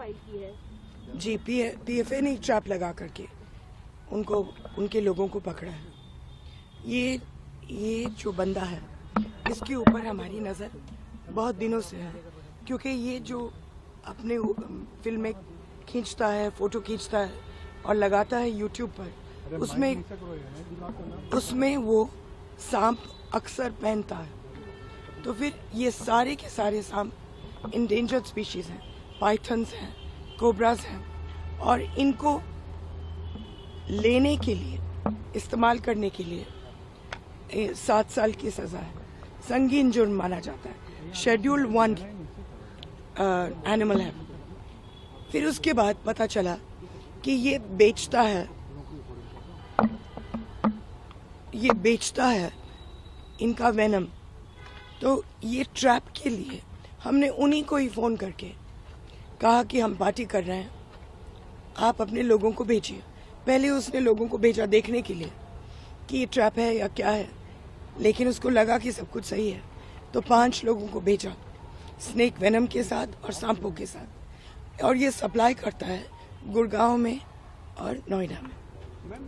File की है। जी, PFA ने ट्रैप लगा करके उनको, उनके लोगों को पकड़ा है। ये जो बंदा है, इसके ऊपर हमारी नज़र बहुत दिनों से है, क्योंकि ये जो अपने फिल्में खींचता है, फोटो खींचता है और लगाता है यूट्यूब पर, उसमें वो सांप अक्सर पहनता है। तो फिर ये सारे के सारे सांप इंडेंजर्ड स्पीशीज हैं, पाइथन्स हैं, कोबरास हैं, और इनको लेने के लिए, इस्तेमाल करने के लिए 7 साल की सजा है, संगीन जुर्म माना जाता है, शेड्यूल 1 एनिमल है। फिर उसके बाद पता चला कि ये बेचता है इनका वेनम। तो ये ट्रैप के लिए हमने उन्हीं को ही फोन करके कहा कि हम पार्टी कर रहे हैं, आप अपने लोगों को भेजिए। पहले उसने लोगों को भेजा देखने के लिए कि ये ट्रैप है या क्या है, लेकिन उसको लगा कि सब कुछ सही है, तो 5 लोगों को भेजा स्नेक वेनम के साथ और सांपों के साथ, और ये सप्लाई करता है गुड़गांव में और नोएडा में।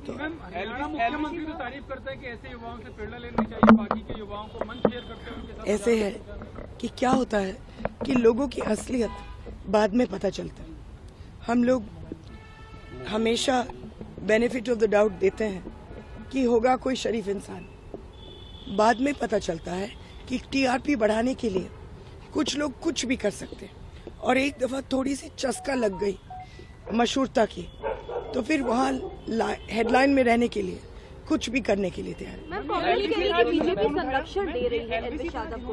तो मुख्यमंत्री तो तारीफ करता है कि ऐसे युवाओं से प्रेरणा लेनी चाहिए, बाकी के युवाओं को मंच शेयर करते हैं उनके साथ। ऐसे है कि क्या होता है कि लोगों की असलियत बाद में पता चलता है। हम लोग हमेशा बेनिफिट ऑफ द डाउट देते हैं कि होगा कोई शरीफ इंसान, बाद में पता चलता है कि टीआरपी बढ़ाने के लिए कुछ लोग कुछ भी कर सकते हैं, और एक दफा थोड़ी सी चस्का लग गई मशहूरता की, तो फिर वहाँ हेडलाइन में रहने के लिए कुछ भी करने के लिए तैयार है। बीजेपी संरक्षण दे रही है एलविश यादव को।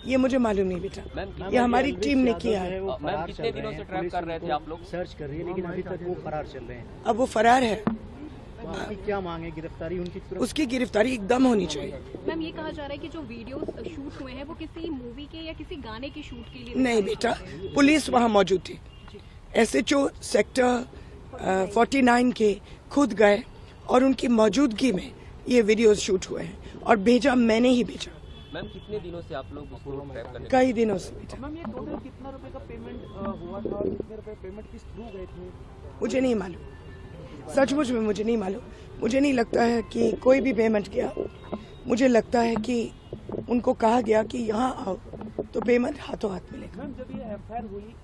ये मुझे मालूम नहीं बेटा, ये हमारी टीम ने किया है। मैम कितने दिनों से ट्रैप कर रहे थे आप लोग? सर्च कर रही है, लेकिन अभी तक वो फरार चल रहे हैं। अब वो फरार है, आपकी क्या मांगे? गिरफ्तारी उनकी? उसकी गिरफ्तारी एकदम होनी चाहिए। मैम ये कहा जा रहा है कि जो वीडियोस शूट हुए हैं वो किसी मूवी के या किसी गाने के शूट के लिए नहीं बेटा, पुलिस वहाँ मौजूद थी। एसएचओ सेक्टर 49 के खुद गए और उनकी मौजूदगी में ये वीडियोस शूट हुए हैं, और भेजा मैंने ही भेजा। मैम कितने दिनों से आप लोग उसको ट्रैप करने? कई दिनों से बेटा। मैम ये टोटल कितना रुपए का पेमेंट हुआ था और कितने रुपए पेमेंट किस थ्रू गए थे? मुझे नहीं मालूम, सचमुच में मुझे नहीं मालूम। मुझे नहीं लगता है कि कोई भी पेमेंट किया। मुझे लगता है कि उनको कहा गया कि यहाँ आओ तो पेमेंट हाथों हाथ मिलेगा। मैम जब ये एफआईआर हुई,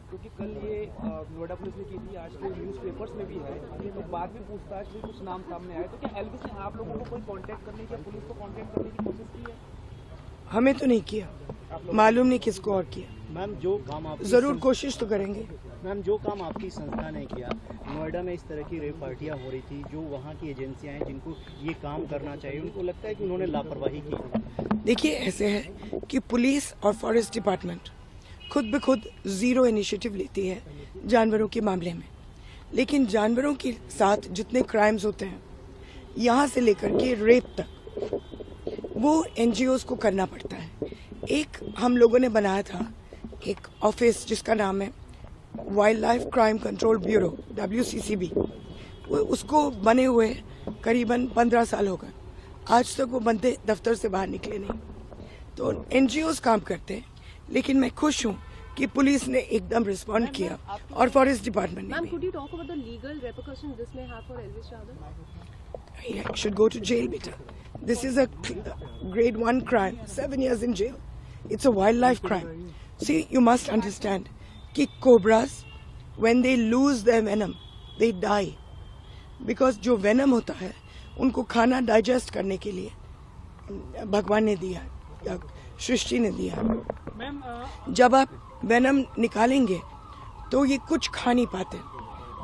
क्योंकि कल ये नोएडा पुलिस ने की थी, आज के न्यूज़पेपर्स में भी है, तो बाद में पूछताछ में कुछ नाम सामने आए, तो क्या एलविश ने आप लोगों को कोई कांटेक्ट करने की, पुलिस को कांटेक्ट करने की कोशिश की है? हमें तो नहीं किया, मालूम नहीं किसको और किया। मैम जो काम आप जरूर कोशिश तो करेंगे। मैम जो काम आपकी संस्था ने किया, नोएडा में इस तरह की रेप पार्टियां हो रही थी, जो वहाँ की एजेंसियां हैं जिनको ये काम करना चाहिए, उनको लगता है कि उन्होंने लापरवाही की। देखिए ऐसे है कि पुलिस और फॉरेस्ट डिपार्टमेंट खुद ब खुद जीरो इनिशिएटिव लेती है जानवरों के मामले में, लेकिन जानवरों के साथ जितने क्राइम्स होते हैं, यहाँ से लेकर के रेप तक, वो एनजीओज को करना पड़ता है। एक हम लोगों ने बनाया था एक ऑफिस जिसका नाम है wild life crime control bureau, WCCB। उसको बने हुए करीबन 15 साल हो गए, आज तक वो बंदे दफ्तर से बाहर निकले नहीं। तो एनजीओज काम करते हैं, लेकिन मैं खुश हूँ कि पुलिस ने एकदम रिस्पॉन्ड किया और फॉरेस्ट डिपार्टमेंट ने मैम, भी। could you talk about the legal repercussions this may have for Elvish Yadav? He should go to jail, beta. This is a grade 1 crime, 7 years in jail. It's a wildlife crime. See, you must understand कि cobras, when they lose their venom, they die. Because जो venom होता है, उनको खाना digest करने के लिए भगवान ने दिया या सृष्टि ने दिया। जब आप वेनम निकालेंगे तो ये कुछ खा नहीं पाते,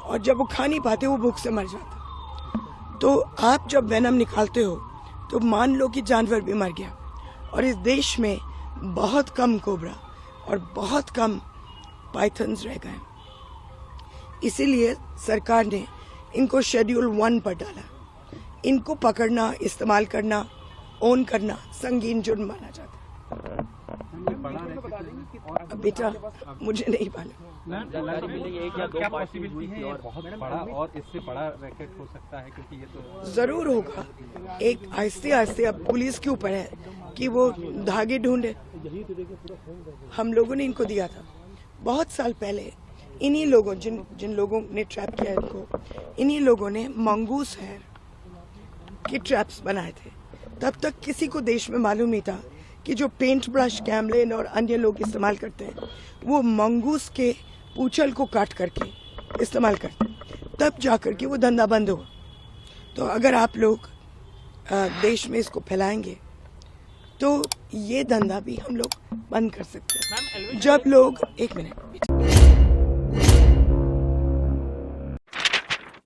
और जब वो खा नहीं पाते वो भूख से मर जाते। तो आप जब वेनम निकालते हो तो मान लो कि जानवर भी मर गया, और इस देश में बहुत कम कोबरा और बहुत कम पाइथन्स रह गए। इसीलिए सरकार ने इनको शेड्यूल 1 पर डाला। इनको पकड़ना, इस्तेमाल करना, ओन करना संगीन जुर्म माना जाता है। बेटा मुझे नहीं मालूम। जानकारी मिली है कि क्या पॉसिबिलिटी है और बहुत बड़ा और इससे बड़ा रैकेट हो सकता है, क्योंकि ये तो जरूर होगा। एक आहिस्ते आहिस्ते अब पुलिस के ऊपर है कि वो धागे ढूंढे। हम लोगों ने इनको दिया था, बहुत साल पहले इन्हीं लोगों जिन लोगों ने ट्रैप किया इनको, इन्हीं लोगों ने मंगूस हेयर के ट्रैप्स बनाए थे। तब तक किसी को देश में मालूम नहीं था कि जो पेंट ब्रश, कैमलिन और अन्य लोग इस्तेमाल करते हैं वो मंगूस के पूंछल को काट करके इस्तेमाल करते हैं। तब जाकर के वो धंधा बंद हुआ। तो अगर आप लोग देश में इसको फैलाएंगे तो ये धंधा भी हम लोग बंद कर सकते हैं। जब लोग, एक मिनट